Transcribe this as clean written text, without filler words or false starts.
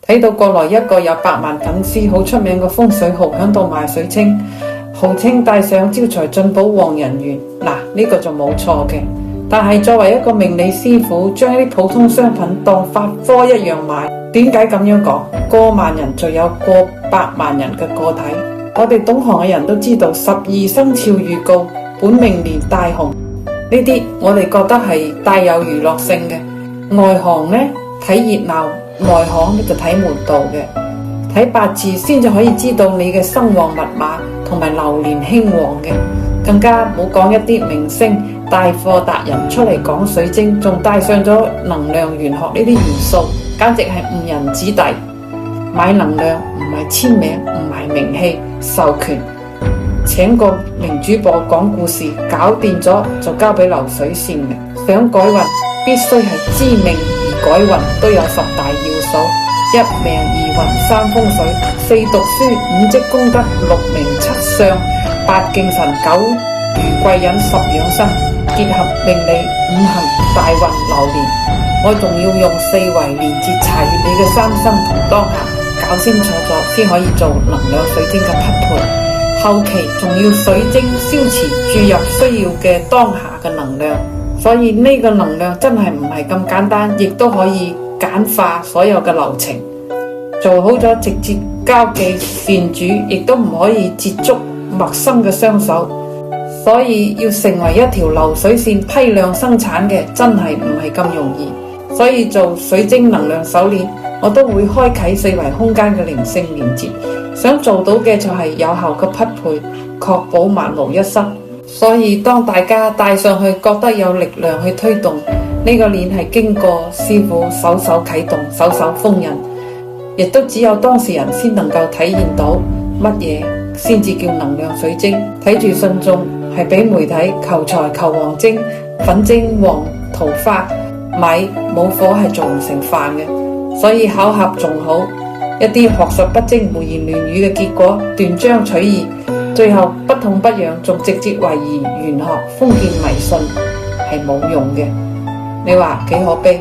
睇到國內一個有100萬粉絲好出名嘅風水號響度賣水晶，號稱帶上招財進寶旺人緣，呢個就冇錯嘅。但係作為一個命理師傅，將一啲普通商品當法科一樣賣，點解咁樣講？過萬人就有過百萬人嘅個體。我哋懂行嘅人都知道12生肖預告、本命年大紅，呢啲我哋覺得係帶有娛樂性嘅。外行呢睇熱鬧，內行就睇門道嘅。睇八字先至可以知道你嘅生旺密碼同埋流年興旺嘅。更加冇講一啲明星帶貨達人出嚟講水晶，仲帶上咗能量玄學呢啲元素，簡直係誤人子弟。買能量唔係簽名，唔係名氣授權，請個名主播講故事，搞掂咗就交俾流水線嘅。想改運必須係知命而改運，都有10大要素：一命二運三風水，四讀書五積功德，六名七相，八敬神，九如貴人，十養生，結合命理五行大運流年。我仲要用4維連接查閱你嘅三生同當下，搞清楚咗先可以做能量水晶嘅匹配。後期仲要水晶消磁注入需要嘅當下嘅能量，所以呢個能量真係唔係咁簡單，亦都可以簡化所有嘅流程，做好咗直接交寄善主，亦都唔可以接觸陌生嘅雙手。所以要成為一條流水線批量生產嘅，真係唔係咁容易。所以做水晶能量手鏈，我都會開啟4維空間嘅靈性連接，想做到嘅就係有效嘅匹配，確保萬無一失。所以當大家戴上去覺得有力量去推動，呢個鏈係經過師傅手手啟動、手手封印，亦都只有當事人先能夠體驗到乜嘢先至叫能量水晶。睇住信眾係俾媒體求財求黃精，粉晶黃桃花，米冇火係做唔成飯嘅。所以巧合仲好，一啲學術不精、胡言亂語嘅結果，斷章取義，最後不痛不癢，仲直接懷疑玄學、封建迷信係冇用嘅。你話幾可悲？